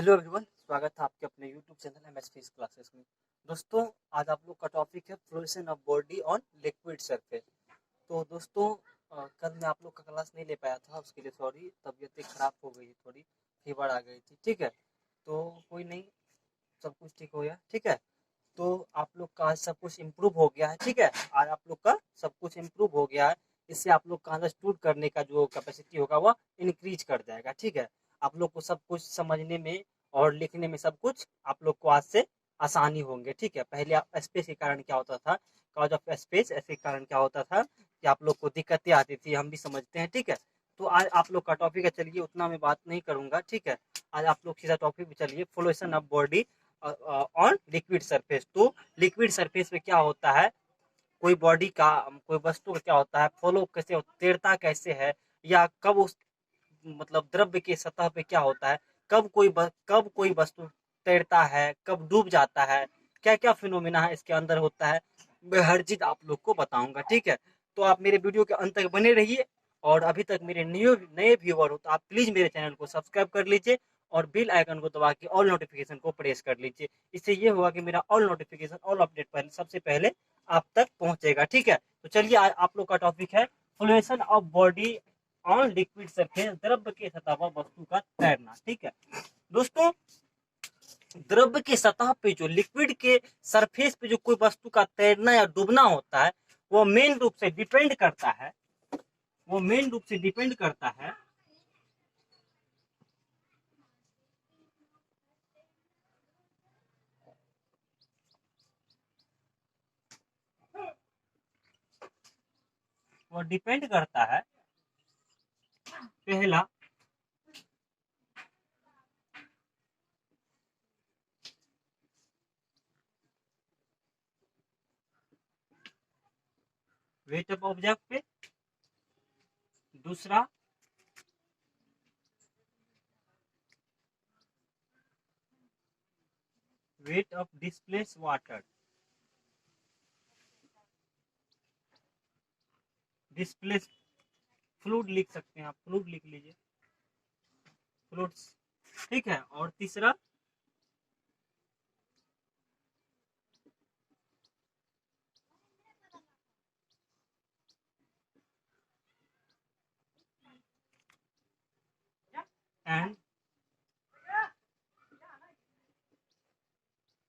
Hello everyone, स्वागत है आपके अपने YouTube channel MS physics classes में। दोस्तों, आज आप लोग का टॉपिक है fluorescence of body on liquid surface. तो दोस्तों, कल मैं आप लोग का क्लास नहीं ले पाया था, उसके लिए सॉरी। तबीयत खराब हो गई, थोड़ी फीवर आ गई थी। ठीक है, तो कोई नहीं, सब कुछ ठीक हो गया। ठीक है, तो आप लोग का आज सब कुछ इम्प्रूव हो गया है। ठीक है, आज आप लोग का सब कुछ इम्प्रूव हो गया है। इससे आप लोग का अंडरस्टूड करने का जो कैपेसिटी होगा वह इंक्रीज कर जाएगा। ठीक है, आप लोग को सब कुछ समझने में और लिखने में सब कुछ आप लोग को आज से आसानी होंगे। ठीक है, पहले आप स्पेस के कारण क्या होता था, कॉज ऑफ स्पेस, ऐसे कारण क्या होता था कि आप लोग को दिक्कतें आती थी, हम भी समझते हैं। ठीक है, तो आज आप लोग का टॉपिक है, चलिए उतना मैं बात नहीं करूंगा। ठीक है, आज आप लोग सीधा टॉपिक पे चलिए, fluorescence of body on liquid surface. तो लिक्विड सरफेस पे क्या होता है, कोई बॉडी का, कोई वस्तु का क्या होता है, फ्लो कैसे, तैरता कैसे है, या कब उस मतलब द्रव्य के सतह पे क्या होता है, कब कोई वस्तु तैरता है, कब डूब जाता है, क्या क्या फिनोमिना है इसके अंदर होता है, मैं हर चीज आप लोग को बताऊंगा। ठीक है, तो आप मेरे वीडियो के अंत तक बने रहिए। और अभी तक मेरे नए व्यूअर हो तो आप प्लीज मेरे चैनल को सब्सक्राइब कर लीजिए और बेल आइकन को दबा के ऑल नोटिफिकेशन को प्रेस कर लीजिए। इससे ये होगा कि मेरा ऑल नोटिफिकेशन, ऑल अपडेट पहले सबसे पहले आप तक पहुंचेगा। ठीक है, तो चलिए आज आप लोग का टॉपिक है fluorescence of body on liquid surface, द्रव्य के सतह पर वस्तु का तैरना। ठीक है दोस्तों, द्रव्य के सतह पे जो लिक्विड के सरफेस पे जो कोई वस्तु का तैरना या डूबना होता है, वो मेन रूप से डिपेंड करता है, वो मेन रूप से डिपेंड करता है वो डिपेंड करता है, पहला वेट ऑफ ऑब्जेक्ट पे, दूसरा wait of displace water, displace fluid लिख सकते हैं आप, फ्लूइड लिख लीजिए, फ्लूइड्स। ठीक है, और तीसरा and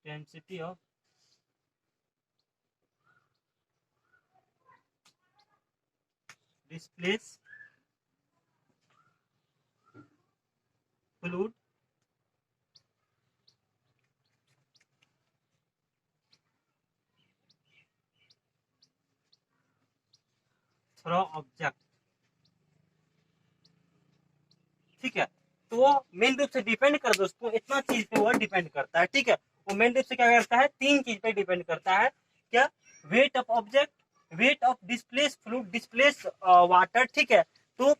density of displace fluid through object. ठीक है, तो वो मेन रूप से डिपेंड कर, दोस्तों इतना चीज पे वो डिपेंड करता है। ठीक है, वो मेन रूप से क्या करता है, तीन चीज पे डिपेंड करता है। क्या? Weight of object, wait of displace fluid, displace water. ठीक है, तो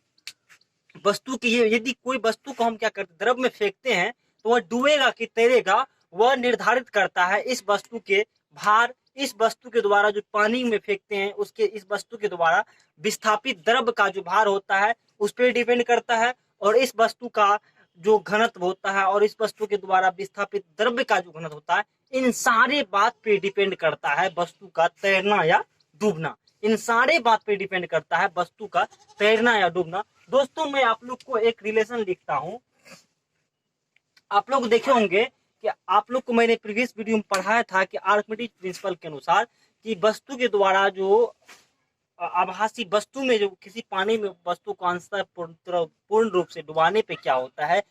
वस्तु की, यदि कोई वस्तु को हम क्या करते, द्रव में फेंकते हैं, तो वह डूबेगा कि तैरेगा, वह निर्धारित करता है इस वस्तु के भार, इस वस्तु के द्वारा जो पानी में फेंकते हैं उसके, इस वस्तु के द्वारा विस्थापित द्रव का जो भार होता है उस पर डिपेंड करता है, और इस वस्तु का जो घनत्व होता है और इस वस्तु के द्वारा विस्थापित द्रव्य का जो घनत्व होता है, इन सारे बात पे डिपेंड करता है वस्तु का तैरना या डूबना। इन सारे बात पे डिपेंड करता है वस्तु का तैरना या डूबना। दोस्तों, मैं आप लोग को एक रिलेशन लिखता हूं, आप लोग देखे होंगे कि आप लोग को मैंने प्रीवियस वीडियो में पढ़ाया था कि आर्किमिडीज प्रिंसिपल के अनुसार कि वस्तु के द्वारा जो आभासी वस्तु में, जो किसी पानी में वस्तु को अंशतः पूर्ण रूप से डुबाने पे क्या होता है,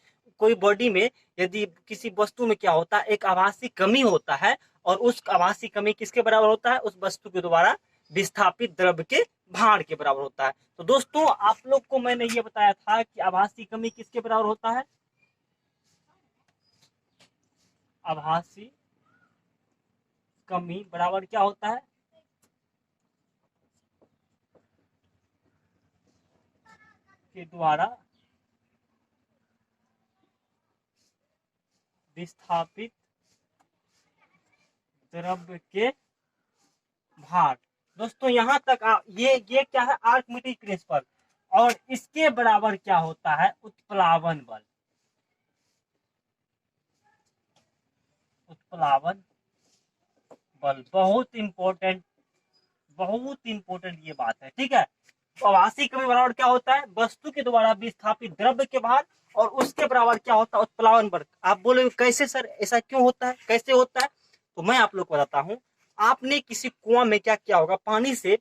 कोई बॉडी में यदि किसी वस्तु में क्या होता है, एक आभासी कमी होता है, और उस आभासी कमी किसके बराबर होता है, उस वस्तु के द्वारा विस्थापित द्रव्य के भार के बराबर होता है। तो दोस्तों, आप लोग को मैंने ये बताया था कि आभासी कमी किसके बराबर होता है, आभासी कमी बराबर क्या होता है, के द्वारा विस्थापित द्रव्य के भार। दोस्तों यहां तक ये क्या है, आर्किमिडीज प्रिंसिपल, और इसके बराबर क्या होता है, उत्प्लावन बल। उत्प्लावन बल। बहुत इंपॉर्टेंट ये बात है, ठीक है। तो आभासी कमी बराबर क्या होता है, वस्तु के द्वारा विस्थापित द्रव्य के भार और उसके बराबर क्या होता है, उत्प्लावन बल। आप बोले कैसे सर, ऐसा क्यों होता है, कैसे होता है, तो मैं आप लोग को बताता हूँ। आपने किसी कुआं में क्या किया होगा, पानी से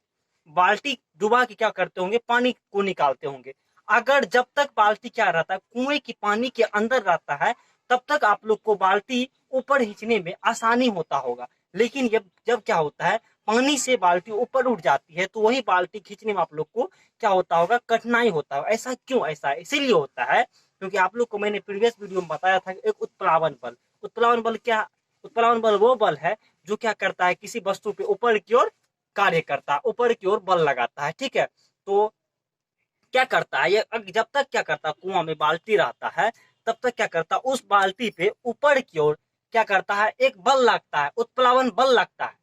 बाल्टी डुबा के क्या करते होंगे, पानी को निकालते होंगे। अगर जब तक बाल्टी क्या रहता है, कुएं की पानी के अंदर रहता है, तब तक आप लोग को बाल्टी ऊपर खींचने में आसानी होता होगा। लेकिन जब जब क्या होता है, पानी से बाल्टी ऊपर उठ जाती है, तो वही बाल्टी खींचने में आप लोग को क्या होता होगा, कठिनाई होता है। ऐसा क्यों, ऐसा इसीलिए होता है क्योंकि आप लोग को मैंने प्रीवियस वीडियो में बताया था कि एक उत्प्लावन बल। उत्प्लावन बल क्या, उत्प्लावन बल वो बल है जो क्या करता है, किसी वस्तु पे ऊपर की ओर कार्य करता है, ऊपर की ओर बल लगाता है, ठीक है। तो क्या करता है ये, जब तक क्या करता है, कुआं में बाल्टी रहता है, तब तक क्या करता है, उस बाल्टी पे ऊपर की ओर क्या करता है, एक बल लगता है, उत्प्लावन बल लगता है।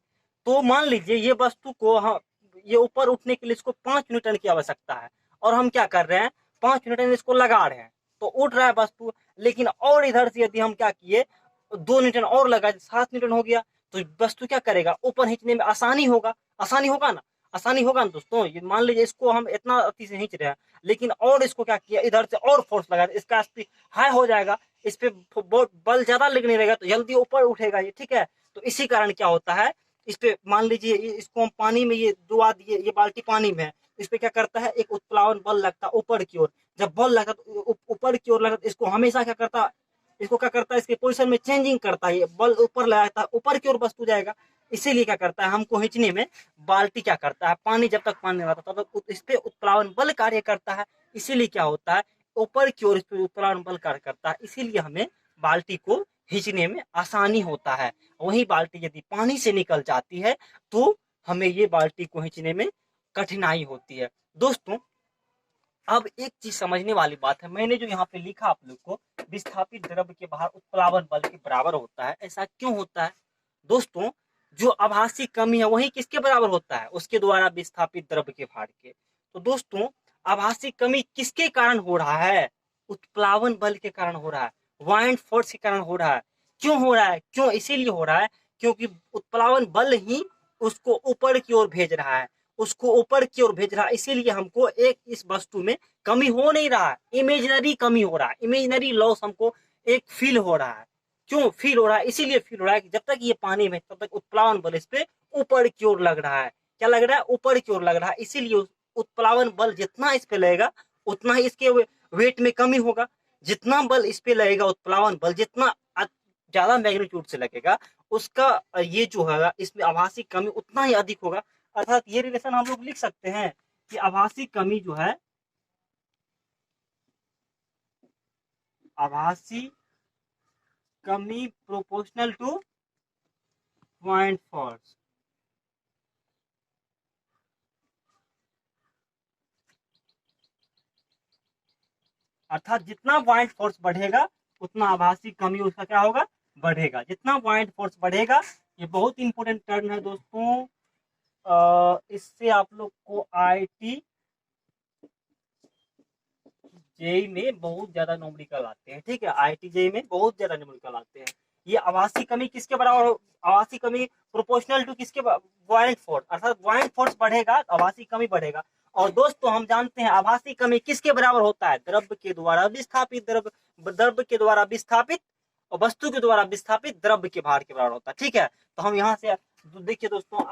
तो मान लीजिए ये वस्तु को हम, ये ऊपर उठने के लिए इसको 5 न्यूटन की आवश्यकता है, और हम क्या कर रहे हैं, 5 न्यूटन इसको लगा रहे हैं, तो उठ रहा है वस्तु। लेकिन और इधर से यदि हम क्या किए, 2 न्यूटन और लगा, 7 न्यूटन हो गया, तो वस्तु क्या करेगा, ऊपर खींचने में आसानी होगा, आसानी होगा ना, आसानी होगा ना दोस्तों। ये मान लीजिए इसको हम इतना अति से खींच रहे हैं, लेकिन और इसको क्या किया, इधर से और फोर्स लगा, इसका स्पीड हाई हो जाएगा, इस पे बल ज्यादा लगने लगेगा, तो जल्दी ऊपर उठेगा ये, ठीक है। तो इसी कारण क्या होता है, इस पे मान लीजिए इसको हम पानी में ये डुबा दिए, ये बाल्टी पानी में है, इस पे क्या करता है, एक उत्प्लावन बल लगता है ऊपर की ओर। जब बल लगता तो ऊपर की ओर लगा, इसको हमेशा क्या करता है, इसको क्या करता है, इसके पोजिशन में चेंजिंग करता है, ये बल ऊपर लगाता है, ऊपर की ओर वस्तु जाएगा। इसीलिए क्या करता है, हमको खींचने में बाल्टी क्या करता है, पानी जब तक पानी रहता तब तक इस पे उत्प्लावन बल कार्य करता है। इसीलिए क्या होता है, ऊपर की ओर इस पे उत्प्लावन बल कार्य करता है, इसीलिए हमें बाल्टी को खींचने में आसानी होता है। वही बाल्टी यदि पानी से निकल जाती है, तो हमें ये बाल्टी को खींचने में कठिनाई होती है। दोस्तों अब एक चीज समझने वाली बात है, मैंने जो यहाँ पे लिखा आप लोग को, विस्थापित द्रव्य के भार उत्प्लावन बल के बराबर होता है, ऐसा क्यों होता है दोस्तों। जो आभासी कमी है वही किसके बराबर होता है, उसके द्वारा विस्थापित द्रव्य के भार के। तो दोस्तों आभासी कमी किसके कारण हो रहा है, उत्प्लावन बल के कारण हो रहा है, वाइंड फोर्स के कारण हो रहा है। क्यों हो रहा है, क्यों, इसीलिए हो रहा है क्योंकि उत्प्लावन बल ही उसको ऊपर की ओर भेज रहा है, उसको ऊपर की ओर भेज रहा है। इसीलिए हमको एक इस वस्तु में कमी हो नहीं रहा है, इमेजिनरी कमी हो रहा है, इमेजिनरी लॉस हमको एक फील हो रहा है। क्यों फील हो रहा है, इसीलिए फील हो रहा है कि जब तक ये पानी में, तब तक उत्प्लावन बल इस पे ऊपर की ओर लग रहा है। क्या लग रहा है, ऊपर की ओर लग रहा है। इसीलिए उत्प्लावन बल जितना इस पे लगेगा, उतना ही इसके वेट में कमी होगा। जितना बल इस पे लगेगा, उत्प्लावन बल जितना ज्यादा मैग्नीट्यूड से लगेगा, उसका ये जो है इसमें आभासी कमी उतना ही अधिक होगा। अर्थात ये रिलेशन हम लोग लिख सकते हैं कि आभासी कमी जो है, आभासी कमी प्रोपोर्शनल टू पॉइंट फोर्स। अर्थात जितना पॉइंट फोर्स बढ़ेगा, उतना आभासी कमी उसका क्या होगा, बढ़ेगा। जितना पॉइंट फोर्स बढ़ेगा, ये बहुत इंपॉर्टेंट टर्म है दोस्तों। इससे आप लोग को आईटी जेई में बहुत ज्यादा न्यूमेरिकल आते हैं, ठीक है। आईटी जेई में बहुत ज्यादा न्यूमेरिकल आते हैं। ये आभासी कमी किसके बराबर हो, आभासी कमी प्रोपोर्शनल टू किसके, बॉइंट फोर्स। अर्थात बॉइंट फोर्स बढ़ेगा तो आभासी कमी बढ़ेगा। और दोस्तों हम जानते हैं आभासी कमी किसके बराबर होता है, द्रव्य के द्वारा विस्थापित द्रव्य, द्रव्य के द्वारा विस्थापित और वस्तु के द्वारा विस्थापित द्रव्य के भार के बराबर होता है, ठीक है। तो हम यहाँ से देखिए दोस्तों,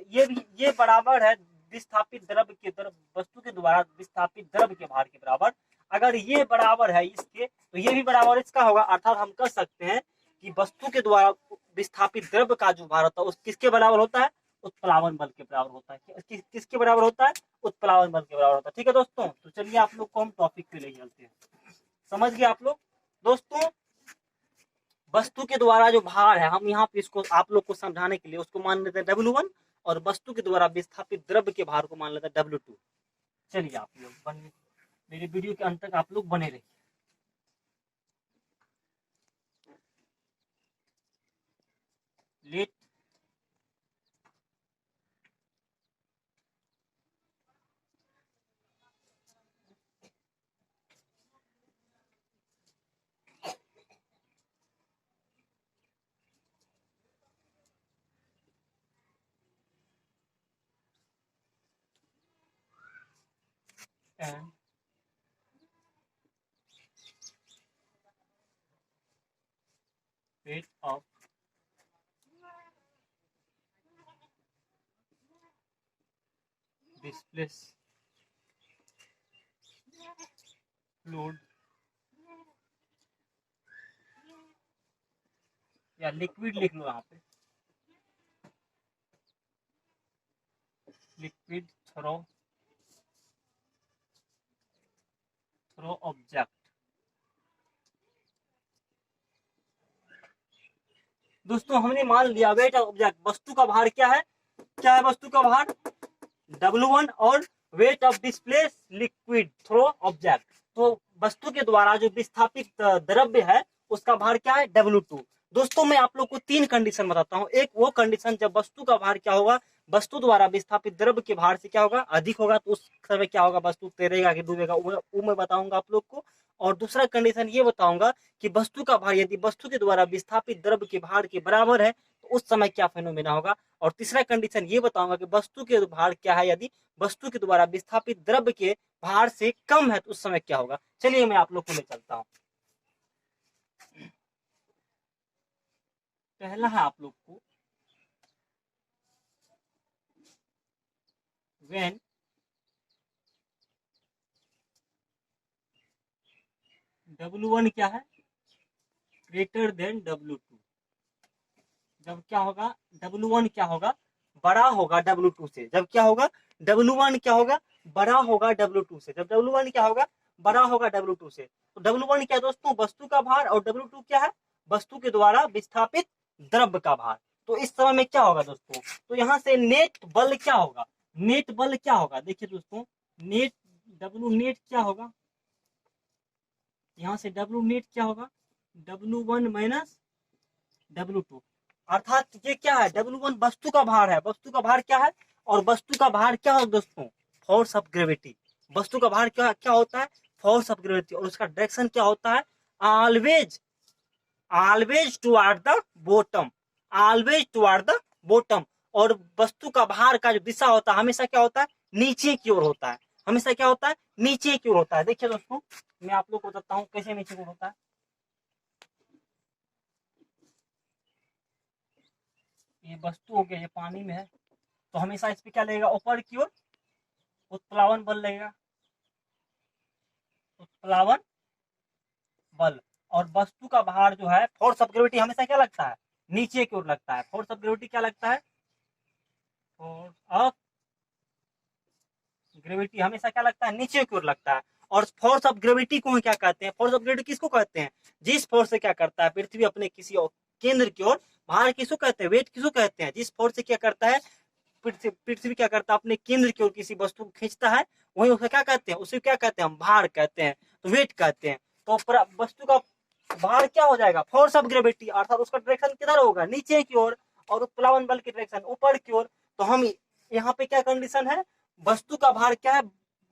ये भी ये बराबर है विस्थापित द्रव्य के वस्तु के द्वारा विस्थापित द्रव्य के भार के बराबर। अगर ये बराबर है इसके, तो ये भी बराबर इसका होगा। अर्थात हम कह सकते हैं कि वस्तु के द्वारा विस्थापित द्रव्य का जो भार होता है, उस किसके बराबर होता है, उत्प्लावन बल के बराबर होता है। किसके बराबर होता है, उत्प्लावन बल के बराबर होता है, ठीक है दोस्तों। तो चलिए आप लोग को हम टॉपिक पे ले चलते हैं, समझ गए आप लोग। दोस्तों वस्तु के द्वारा जो भार है, हम यहाँ पे इसको आप लोग को समझाने के लिए उसको मान लेते हैं W1, और वस्तु के द्वारा विस्थापित द्रव्य के भार को मान लेते हैं W2। चलिए आप लोग मेरे वीडियो के अंत तक आप लोग बने रहिए। Let and weight of displace fluid या लिक्विड लिख लो यहाँ पे, लिक्विड थ्रो ऑब्जेक्ट। दोस्तों हमने मान लिया वेट ऑफ ऑब्जेक्ट, वस्तु का भार क्या है, क्या है वस्तु का भार W1 और weight of displace liquid through object. तो वस्तु के द्वारा जो विस्थापित द्रव्य है उसका भार क्या है W2। दोस्तों मैं आप लोग को तीन कंडीशन बताता हूँ। एक वो कंडीशन जब वस्तु का भार क्या होगा, वस्तु द्वारा विस्थापित द्रव्य के भार से क्या होगा अधिक होगा, तो उस समय क्या होगा, वस्तु तैरेगा कि डूबेगा, वो मैं बताऊंगा आप लोग को। और दूसरा कंडीशन ये बताऊंगा कि वस्तु का भार यदि वस्तु के द्वारा विस्थापित द्रव्य के भार के बराबर है तो उस समय क्या फेनोमेना होगा। और तीसरा कंडीशन ये बताऊंगा कि वस्तु के भार क्या है, यदि वस्तु के द्वारा विस्थापित द्रव्य के भार से कम है तो उस समय क्या होगा। चलिए मैं आप लोग को ले चलता हूं। पहला है आप लोग को व्हेन W1 क्या है ग्रेटर देन W2, जब क्या होगा W1 क्या होगा बड़ा होगा W2 से, जब क्या होगा W1 क्या होगा बड़ा होगा W2 से, जब W1 क्या होगा बड़ा होगा W2 से। तो W1 क्या दोस्तों वस्तु का भार और W2 क्या है वस्तु के द्वारा विस्थापित द्रव्य का भार। तो इस समय में क्या होगा दोस्तों, तो यहाँ से नेट बल क्या होगा, नेट बल क्या होगा, देखिए दोस्तों नेट W नेट क्या होगा, यहाँ से W नेट क्या होगा W1 माइनस W2, अर्थात ये क्या है W1 वस्तु का भार है, वस्तु का भार क्या है, और वस्तु का भार क्या होगा दोस्तों फोर्स ऑफ ग्रेविटी। वस्तु का भार क्या क्या होता है फोर्स ऑफ ग्रेविटी, और उसका डायरेक्शन क्या होता है always always toward the bottom, always toward the bottom. और वस्तु का भार का जो दिशा होता है हमेशा क्या होता है नीचे की ओर होता है, हमेशा क्या होता है नीचे की ओर होता है। देखिए दोस्तों मैं आप लोग को बताता हूँ कैसे नीचे की ओर होता है। ये वस्तु हो गया ये पानी में है तो हमेशा इस पे क्या लगेगा ऊपर की ओर उत्प्लावन बल लगेगा, उत्प्लावन बल। और वस्तु का भार जो है फोर्स ऑफ ग्रेविटी हमेशा क्या लगता है नीचे की ओर लगता है, फोर्स ऑफ ग्रेविटी क्या लगता है फोर्स ऑफ ग्रेविटी हमेशा क्या लगता है नीचे की ओर लगता है। और फोर्स ऑफ ग्रेविटी को क्या कहते हैं, फोर्स ऑफ ग्रेविटी किसको कहते हैं, जिस फोर्स से क्या करता है पृथ्वी अपने किसी केंद्र की ओर भार किसको कहते हैं वेट किसको कहते हैं, जिस फोर्स से क्या करता है पृथ्वी क्या करता है अपने केंद्र की ओर किसी वस्तु को खींचता है, वही उसे क्या कहते हैं उसे क्या कहते हैं हम भार कहते हैं, तो वेट कहते हैं। तो वस्तु का भार क्या हो जाएगा फोर्स ऑफ ग्रेविटी, अर्थात उसका डायरेक्शन किधर होगा नीचे की ओर, और उत्प्लावन बल की डायरेक्शन ऊपर की ओर। तो हम यहाँ पे क्या कंडीशन है वस्तु का भार क्या है,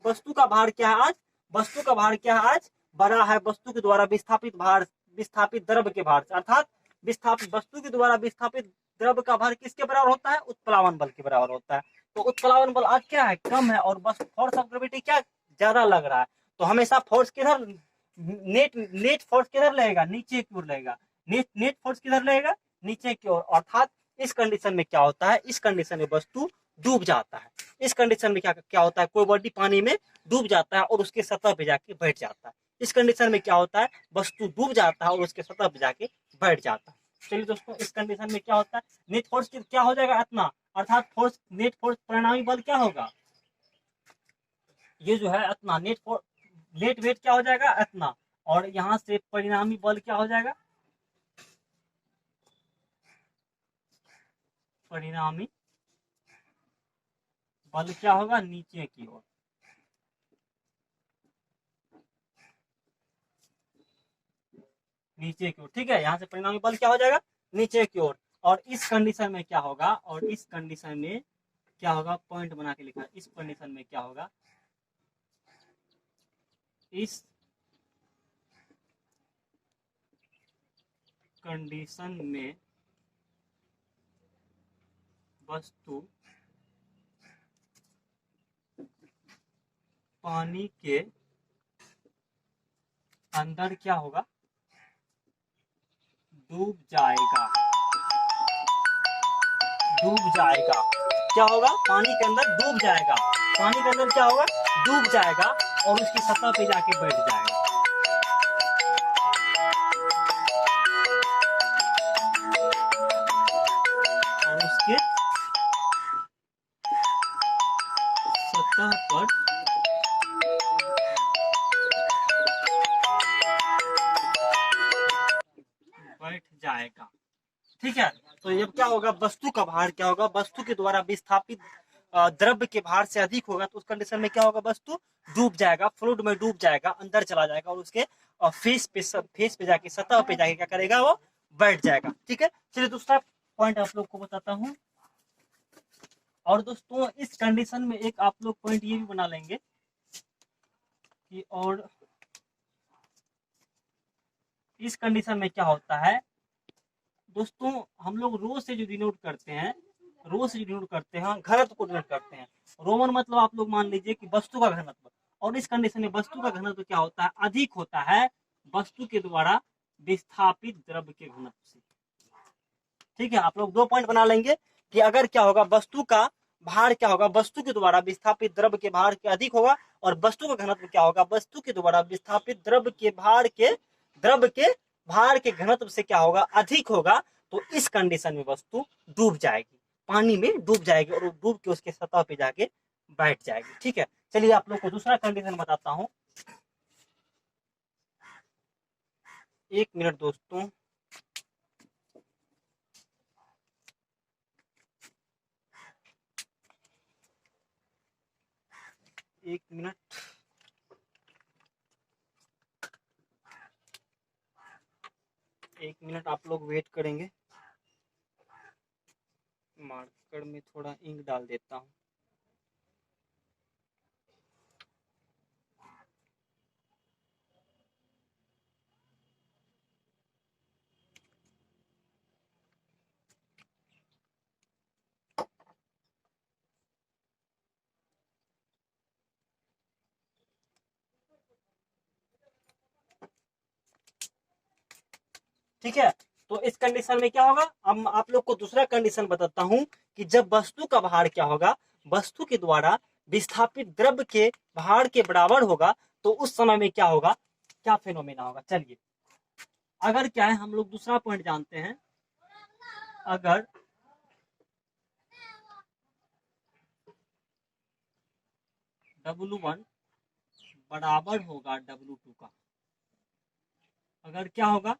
वस्तु का भार क्या है आज, वस्तु का भार क्या है आज बड़ा है वस्तु के द्वारा विस्थापित भार, विस्थापित द्रव्य के भार से, अर्थात विस्थापित वस्तु के द्वारा विस्थापित द्रव्य का भार किसके बराबर होता है उत्प्लावन बल के बराबर होता है। तो उत्प्लावन बल आज क्या है कम है और बस फोर्स ऑफ ग्रेविटी क्या ज्यादा लग रहा है। तो हमेशा फोर्स किधर नेट नेट फोर्स किधर लगेगा नीचे की ओर लगेगा, नेट नेट फोर्स किधर लगेगा नीचे की ओर। अर्थात इस कंडीशन में क्या होता है, इस कंडीशन में वस्तु डूब जाता है, इस कंडीशन में क्या क्या होता है कोई बॉडी पानी में डूब जाता है और उसके सतह पे जाके बैठ जाता है। इस कंडीशन में क्या होता है वस्तु डूब जाता है और उसके सतह पे जाके बैठ जाता है। चलिए दोस्तों इस कंडीशन में क्या होता है नेट फोर्स क्या हो जाएगा इतना, अर्थात फोर्स नेट फोर्स परिणामी बल क्या होगा ये जो है इतना नेट फोर्स नेट वेट क्या हो जाएगा इतना, और यहाँ से परिणामी बल क्या हो जाएगा परिणामी बल क्या होगा नीचे की ओर, नीचे की ओर ठीक है, यहाँ से परिणामी बल क्या हो जाएगा नीचे की ओर। और इस कंडीशन में क्या होगा, और इस कंडीशन में क्या होगा पॉइंट बना के लिखा, इस कंडीशन में क्या होगा इस कंडीशन में वस्तु पानी के अंदर क्या होगा, डूब जाएगा। डूब जाएगा, क्या होगा, पानी के अंदर डूब जाएगा। पानी के अंदर क्या होगा, डूब जाएगा और उसकी सतह पे जाके बैठ जाएगा। और उसके सतह पर बैठ जाएगा। ठीक है, तो ये क्या होगा, वस्तु का भार क्या होगा, वस्तु के द्वारा विस्थापित द्रव्य के भार से अधिक होगा, तो उस कंडीशन में क्या होगा, वस्तु डूब जाएगा, फ्लूइड में डूब जाएगा, अंदर चला जाएगा और उसके फेस पे जाके, सतह पे जाके क्या करेगा, वो बैठ जाएगा। ठीक है, चलिए दूसरा पॉइंट आप लोग को बताता हूँ। और दोस्तों इस कंडीशन में एक आप लोग पॉइंट ये भी बना लेंगे कि और इस कंडीशन में क्या होता है दोस्तों, हम लोग रो से जो डिनोट करते हैं, रो से जो डिनोट करते हैं, घनत्व को डिनोट करते हैं। रोमन मतलब आप लोग मान लीजिए कि वस्तु का घनत्व, और इस कंडीशन में वस्तु का घनत्व क्या होता है, अधिक होता है वस्तु के द्वारा विस्थापित द्रव्य के घनत्व से। ठीक है, आप लोग दो पॉइंट बना लेंगे कि अगर क्या होगा, वस्तु का भार क्या होगा, वस्तु के द्वारा विस्थापित द्रव्य के भार के अधिक होगा, और वस्तु का घनत्व क्या होगा, वस्तु के द्वारा विस्थापित द्रव्य के भार के घनत्व से क्या होगा, अधिक होगा। तो इस कंडीशन में वस्तु डूब जाएगी, पानी में डूब जाएगी और डूब के उसके सतह पे जाके बैठ जाएगी। ठीक है, चलिए आप लोग को दूसरा कंडीशन बताता हूं। एक मिनट दोस्तों, एक मिनट, एक मिनट आप लोग वेट करेंगे, मार्कर में थोड़ा इंक डाल देता हूँ। ठीक है, तो इस कंडीशन में क्या होगा, अब आप लोग को दूसरा कंडीशन बताता हूं कि जब वस्तु का भार क्या होगा, वस्तु के द्वारा विस्थापित द्रव्य के भार के बराबर होगा, तो उस समय में क्या होगा, क्या फेनोमेना होगा। चलिए, अगर क्या है, हम लोग दूसरा पॉइंट जानते हैं, अगर W1 बराबर होगा W2 का, अगर क्या होगा,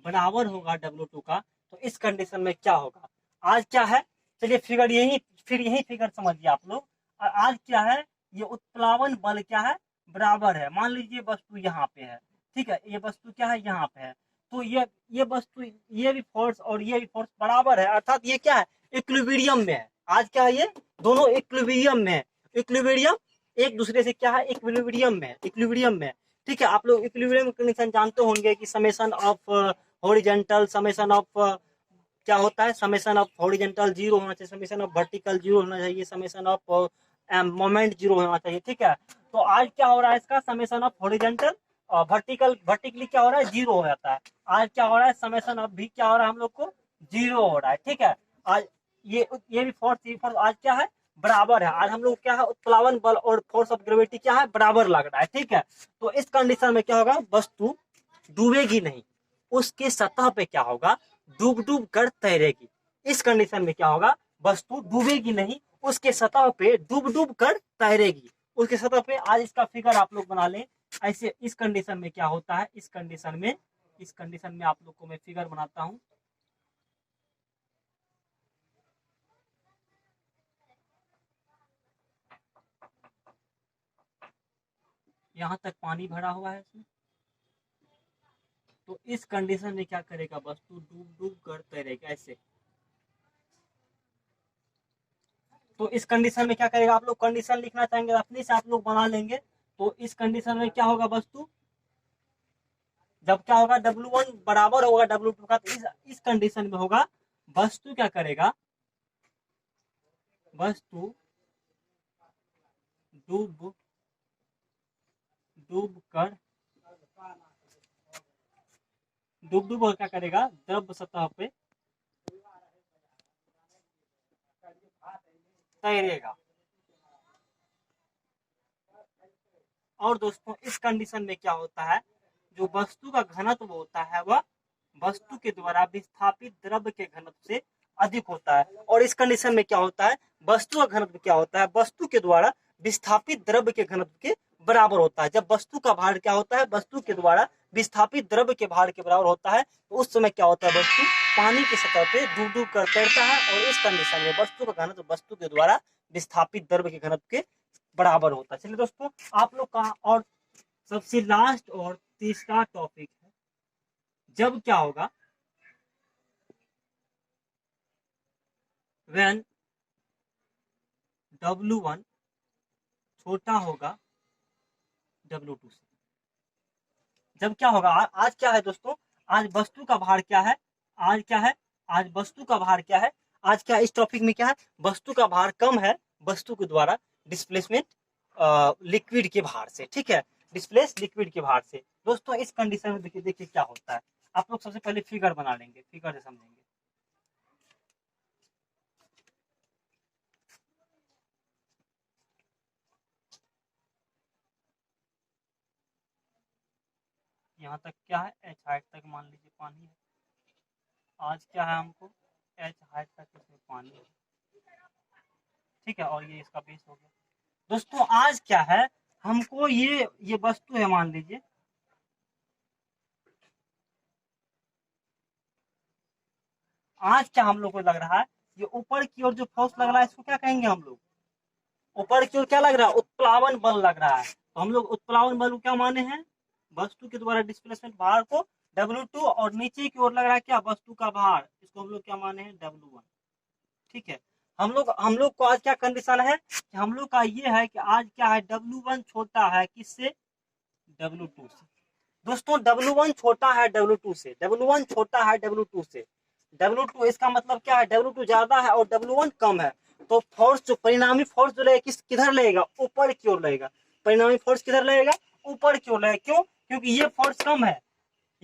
बराबर होगा W2 का, तो इस कंडीशन में क्या होगा, आज क्या है, चलिए फिगर यही फिगर समझिए आप लोग। आज क्या है, ये उत्प्लावन बल क्या है, बराबर है। मान लीजिए वस्तु यहाँ पे है, ठीक है, ये वस्तु क्या है, यहाँ पे है, तो ये वस्तु, ये भी फोर्स और ये भी फोर्स बराबर है, अर्थात ये क्या है, इक्विलिब्रियम में है। आज क्या है, ये दोनों इक्विलिब्रियम में है, इक्विलिब्रियम एक दूसरे से क्या है, इक्विलिब्रियम में, इक्विलिब्रियम में। ठीक है, आप लोग इक्विलिब्रियम कंडीशन जानते होंगे कि summation of horizontal, summation of क्या होता है, समेशन ऑफ हॉरिजॉन्टल जीरो होना चाहिए, समेशन ऑफ वर्टिकल जीरो होना चाहिए, समेशन ऑफ मोमेंट जीरो होना चाहिए। ठीक है, तो आज क्या हो रहा है, इसका समेशन ऑफ हॉरिजॉन्टल और वर्टिकली क्या हो रहा है, जीरो हो जाता है। आज क्या हो रहा है, समेशन ऑफ भी क्या हो रहा है, हम लोग को जीरो हो रहा है। ठीक है, आज ये भी फोर्स आज क्या है, बराबर है। आज हम लोग क्या है, उत्प्लावन बल और फोर्स ऑफ ग्रेविटी क्या है, बराबर लग रहा है। ठीक है, तो इस कंडीशन में क्या होगा, वस्तु डूबेगी नहीं, उसके सतह पे क्या होगा, डूब डूब कर तैरेगी। इस कंडीशन में क्या होगा, वस्तु डूबेगी नहीं, उसके सतह पे डूब डूब कर तैरेगी, उसके सतह पे। आज इसका फिगर आप लोग बना लें ऐसे। इस कंडीशन में क्या होता है, इस कंडीशन में आप लोग को मैं फिगर बनाता हूं। यहां तक पानी भरा हुआ है इसमें, तो इस कंडीशन में क्या करेगा, वस्तु डूब डूब कर तैरेगा ऐसे। तो इस कंडीशन में क्या करेगा, आप लोग कंडीशन लिखना चाहेंगे अपने से आप लोग बना लेंगे। तो इस कंडीशन में क्या होगा, वस्तु जब क्या होगा, W1 बराबर होगा W2 का, तो इस कंडीशन में होगा, वस्तु क्या करेगा, वस्तु डूब डूब कर डूब क्या करेगा, द्रव सतह पे तैरेगा। और दोस्तों इस कंडीशन में क्या होता है, जो वस्तु का घनत्व होता है वह वस्तु के द्वारा विस्थापित द्रव के घनत्व से अधिक होता है। और इस कंडीशन में क्या होता है, वस्तु का घनत्व क्या होता है, वस्तु के द्वारा विस्थापित द्रव के घनत्व के बराबर होता है। जब वस्तु का भार क्या होता है, वस्तु के द्वारा विस्थापित द्रव के भार के बराबर होता है, तो उस समय क्या होता है, वस्तु पानी की सतह पे डूब डूब कर तैरता है। और इस कंडीशन में वस्तु का घनत्व वस्तु के द्वारा विस्थापित द्रव के घनत्व के बराबर होता है। चलिए दोस्तों आप लोग का और सबसे लास्ट और तीसरा टॉपिक है, जब क्या होगा, when W1 छोटा होगा W2 से। जब क्या होगा, आज क्या है दोस्तों, आज वस्तु का भार क्या है, आज क्या है, आज वस्तु का भार क्या है, आज क्या इस टॉपिक में क्या है, वस्तु का भार कम है वस्तु के द्वारा डिस्प्लेसमेंट लिक्विड के भार से। ठीक है, डिस्प्लेस लिक्विड के भार से। दोस्तों इस कंडीशन में देखिए देखिए क्या होता है, आप लोग सबसे पहले फिगर बना लेंगे, फिगर से समझेंगे। यहाँ तक क्या है, एच हाइट तक मान लीजिए पानी है। आज क्या है, हमको एच हाइट तक इसमें पानी है। ठीक है, और ये इसका बेस हो गया। दोस्तों आज क्या है, हमको ये वस्तु है, मान लीजिए आज क्या हम लोग को लग रहा है, ये ऊपर की ओर जो फोर्स लग रहा है इसको क्या कहेंगे हम लोग, ऊपर की ओर क्या लग रहा है, उत्प्लावन बल लग रहा है। तो हम लोग उत्प्लावन बल को क्या माने हैं, वस्तु के द्वारा डिस्प्लेसमेंट भार को W2, और नीचे की ओर लग रहा है क्या, वस्तु का भार, इसको हम लोग क्या माने हैं, W1। ठीक है, हम लोग को आज क्या कंडीशन है कि हम लोग का ये है कि आज क्या है, W1 छोटा है किससे, W2 से। दोस्तों W1 छोटा है W2 से, W1 छोटा है W2 से। W2 इसका मतलब क्या है, W2 ज्यादा है और W1 कम है। तो फोर्स जो परिणामी फोर्स जो लगेगा किधर लगेगा, ऊपर की ओर लगेगा। परिणामी फोर्स किधर लगेगा, ऊपर की ओर लगेगा। क्यों, क्योंकि ये फोर्स कम है,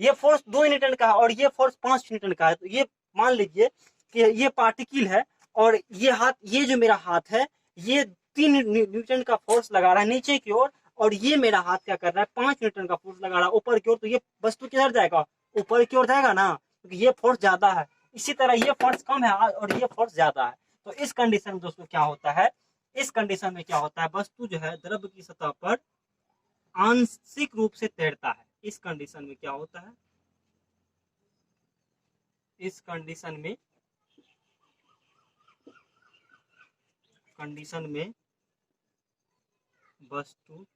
ये फोर्स 2 न्यूटन का है और ये फोर्स 5 न्यूटन का है। तो ये मान लीजिए कि ये पार्टिकल है और ये हाथ, ये जो मेरा हाथ है, ये 3 न्यूटन का फोर्स लगा रहा है नीचे की ओर, और ये मेरा हाथ क्या कर रहा है, 5 न्यूटन का फोर्स लगा रहा है ऊपर की ओर। तो ये वस्तु किधर जाएगा, ऊपर की ओर जाएगा ना, क्योंकि ये फोर्स ज्यादा है। इसी तरह ये फोर्स कम है और ये फोर्स ज्यादा है। तो इस कंडीशन में दोस्तों क्या होता है, इस कंडीशन में क्या होता है, वस्तु जो है द्रव की सतह पर आंशिक रूप से तैरता है। इस कंडीशन में क्या होता है, इस कंडीशन में वस्तु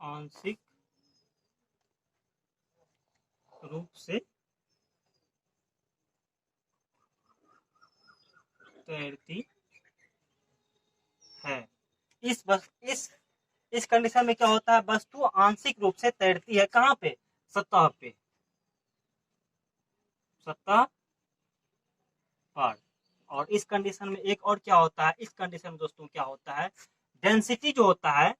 आंशिक रूप से तैरती है। इस कंडीशन में क्या होता है, वस्तु आंशिक रूप से तैरती है, कहाँ पे, सतह पे, सतह पर। और इस कंडीशन में एक और क्या होता है, इस कंडीशन में दोस्तों क्या होता है, डेंसिटी जो होता है,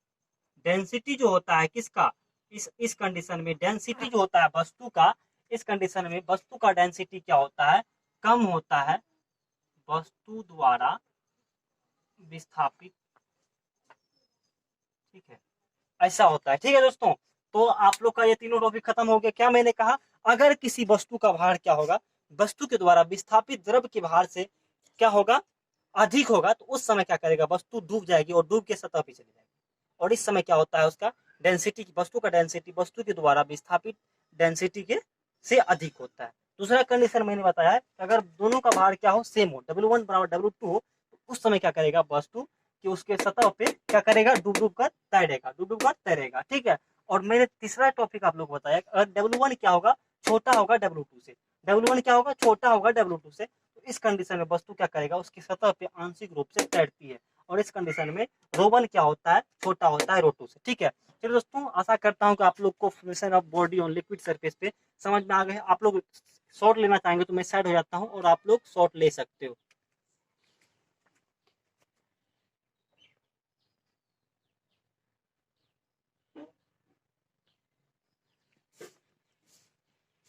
डेंसिटी जो होता है किसका, इस कंडीशन में डेंसिटी जो होता है वस्तु का, इस कंडीशन में वस्तु का डेंसिटी क्या होता है, कम होता है वस्तु द्वारा विस्थापित। ठीक है, ऐसा होता है। ठीक है दोस्तों, तो आप लोग का ये तीनों टॉपिक खत्म हो गया। क्या मैंने कहा, अगर किसी वस्तु का भार क्या होगा, वस्तु के द्वारा विस्थापित द्रव के भार से क्या होगा, अधिक होगा, तो उस समय क्या करेगा, वस्तु डूब जाएगी और डूब के सतह पे चली जाएगी। और इस समय क्या होता है, उसका डेंसिटी, वस्तु का डेंसिटी वस्तु के द्वारा विस्थापित डेंसिटी के से अधिक होता है। दूसरा कंडीशन मैंने बताया है, अगर दोनों का भार क्या हो, सेम हो, W1 बराबर W2 हो, तो उस समय क्या करेगा, वस्तु कि उसके सतह पे क्या करेगा, डूब डूब कर तैरेगा, डूब डूब कर तैरेगा। ठीक है, और मैंने तीसरा टॉपिक आप लोग को बताया, अगर W1 क्या होगा, छोटा होगा W2 से, W1 क्या होगा, छोटा होगा W2 से, तो इस कंडीशन में वस्तु क्या करेगा, उसकी सतह पे आंशिक रूप से तैरती है। और इस कंडीशन में ρ1 क्या होता है, छोटा होता है ρ2 से। ठीक है, चलिए दोस्तों आशा करता हूँ कि आप लोग को fluorescence of body on liquid surface पे समझ में आ गए। आप लोग शॉर्ट लेना चाहेंगे तो मैं साइड हो जाता हूँ और आप लोग शॉर्ट ले सकते हो।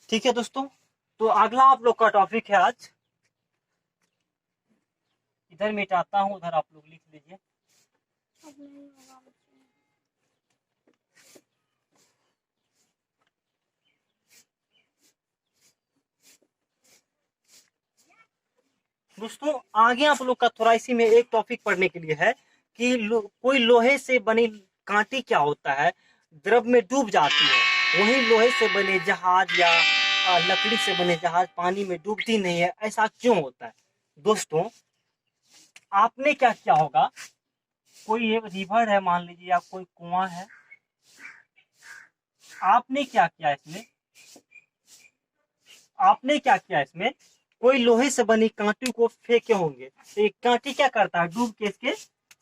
ठीक है दोस्तों, तो अगला आप लोग का टॉपिक है आज, इधर मिटाता हूँ, उधर आप लोग लिख लीजिए। दोस्तों आगे आप लोग का थोड़ा इसी में एक टॉपिक पढ़ने के लिए है कि कोई लोहे से बनी कांटी क्या होता है, द्रव में डूब जाती है, वहीं लोहे से बने जहाज या लकड़ी से बने जहाज पानी में डूबती नहीं है, ऐसा क्यों होता है। दोस्तों आपने क्या किया होगा, कोई एक रिवर है मान लीजिए, या कोई कुआं है, आपने क्या किया इसमें, आपने क्या किया इसमें, कोई लोहे से बनी कांटी को फेंके होंगे, तो एक कांटी क्या करता है, डूब के इसके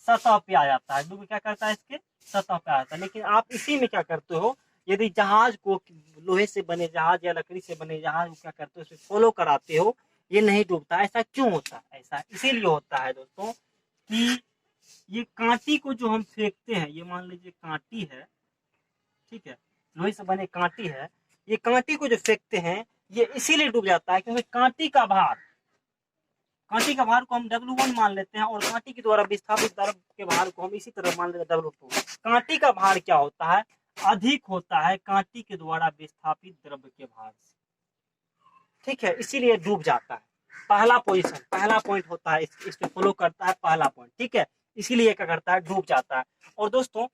सतह पे आ जाता है, डूब क्या करता है, इसके सतह पे आ जाता है। लेकिन आप इसी में क्या करते हो, यदि जहाज को, लोहे से बने जहाज या लकड़ी से बने जहाज को क्या करते हो, उसे फॉलो कराते हो, ये नहीं डूबता। ऐसा क्यों होता है, ऐसा इसीलिए होता है दोस्तों कि ये कांटी को जो हम फेंकते हैं, ये मान लीजिए कांटी है, ठीक है, लोहे से बने कांटी है, ये कांटी को जो फेंकते हैं ये इसीलिए डूब जाता है क्योंकि कांटी का भार को हम W1 मान लेते हैं, और कांटी के द्वारा विस्थापित द्रव के भार को हम इसी तरह मान लेते हैं W2। कांटी का भार क्या होता है, अधिक होता है कांटी के द्वारा विस्थापित द्रव के भार से, ठीक है, इसीलिए डूब जाता है। पहला पोजीशन, पहला पॉइंट होता है, इसमें फॉलो करता है पहला पॉइंट, ठीक है, इसीलिए क्या करता है, डूब जाता है। और दोस्तों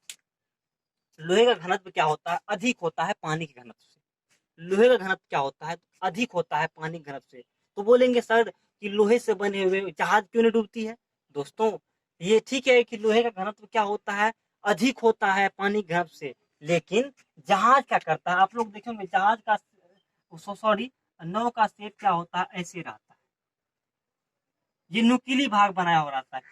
लोहे का घनत्व क्या होता है, अधिक होता है पानी के घनत्व से। लोहे का घनत्व क्या होता है, अधिक होता है पानी के घनत्व से। तो बोलेंगे सर कि लोहे से बने हुए जहाज क्यों नहीं डूबती है। दोस्तों ये ठीक है कि लोहे का घनत्व क्या होता है, अधिक होता है पानी के घनत्व से, लेकिन जहाज क्या करता है, आप लोग देखेंगे जहाज का, सॉरी, नौ का शेप क्या होता है, ऐसे रहता है, ये नुकीली भाग बनाया हो रहता है।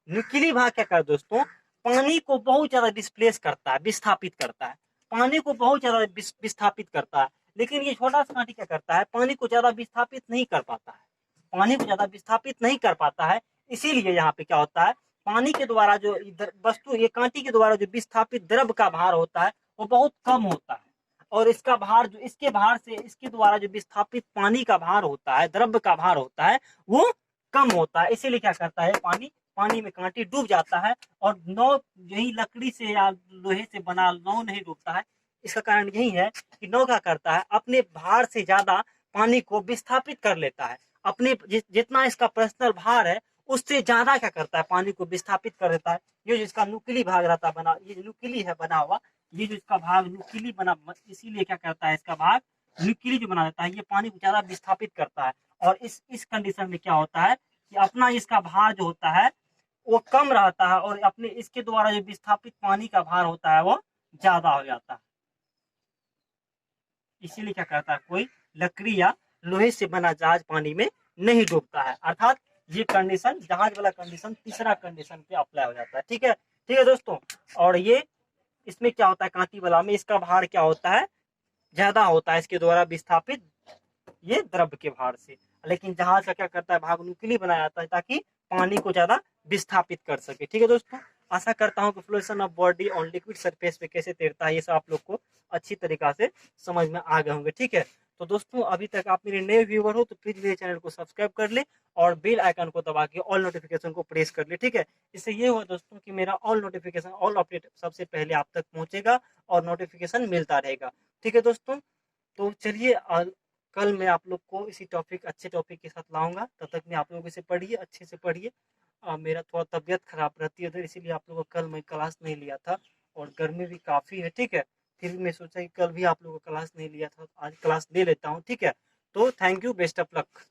नुकीली भाग क्या कर दोस्तों, पानी को बहुत ज्यादा डिस्प्लेस करता है, विस्थापित करता है, पानी को बहुत ज्यादा विस्थापित करता है। लेकिन ये छोटा सा कांटी क्या करता है, पानी को ज्यादा विस्थापित नहीं कर पाता है, पानी को ज्यादा विस्थापित नहीं कर पाता है। इसीलिए यहाँ पे क्या होता है, पानी के द्वारा जो वस्तु, ये कांटी के द्वारा जो विस्थापित द्रव का भार होता है वो बहुत कम होता है, और इसका भार जो इसके भार से, इसके द्वारा जो विस्थापित पानी का भार होता है, द्रव का भार होता है, वो कम होता है। इसीलिए क्या करता है, पानी में कांटी डूब जाता है, और नाव यही लकड़ी से या लोहे से बना नाव नहीं डूबता है। इसका कारण यही है कि नाव क्या करता है, अपने भार से ज्यादा पानी को विस्थापित कर लेता है, अपने जितना इसका पर्सनल भार है उससे ज्यादा क्या करता है, पानी को विस्थापित कर देता है। ये जो इसका नुकीली भाग रहता है बना, ये नुकीली है बना हुआ, ये जो इसका भाग नुकीली बना, इसीलिए क्या करता है, इसका भाग नुकीली जो बना देता है, ये पानी को ज्यादा विस्थापित करता है। और इस कंडीशन में क्या होता है कि अपना इसका भार जो होता है वो कम रहता है, और अपने इसके द्वारा जो विस्थापित पानी का भार होता है वो ज्यादा हो जाता है। इसीलिए क्या करता है, कोई लकड़ी या लोहे से बना जहाज पानी में नहीं डूबता है। अर्थात ये कंडीशन, जहाज वाला कंडीशन तीसरा कंडीशन पे अप्लाई हो जाता है। ठीक है, ठीक है दोस्तों। और ये इसमें क्या होता है, कांटी वाला में इसका भार क्या होता है, ज्यादा होता है इसके द्वारा विस्थापित ये द्रव के भार से। लेकिन जहाज का क्या करता है, भाग नुकीली बनाया जाता है ताकि पानी को ज्यादा विस्थापित कर सके। ठीक है दोस्तों, आशा करता हूँ कि flotation of body on liquid surface पे कैसे तैरता है ये सब आप लोग को अच्छी तरीका से समझ में आ गए होंगे। ठीक है, तो दोस्तों अभी तक आप मेरे नए व्यूअर हो तो प्लीज मेरे चैनल को सब्सक्राइब कर ले और बेल आइकन को दबा के ऑल नोटिफिकेशन को प्रेस कर ले। ठीक है, इससे ये हुआ दोस्तों कि मेरा ऑल नोटिफिकेशन, ऑल अपडेट सबसे पहले आप तक पहुंचेगा और नोटिफिकेशन मिलता रहेगा। ठीक है दोस्तों, तो चलिए कल मैं आप लोग को इसी टॉपिक, अच्छे टॉपिक के साथ लाऊंगा। तब तक मैं आप लोगों से पढ़िए, अच्छे से पढ़िए। मेरा थोड़ा तबीयत खराब रहती है उधर, इसीलिए आप लोगों को कल मैं क्लास नहीं लिया था, और गर्मी भी काफ़ी है। ठीक है, फिर भी मैं सोचा कि कल भी आप लोगों को क्लास नहीं लिया था, आज क्लास ले लेता हूँ। ठीक है, तो thank you, best of luck.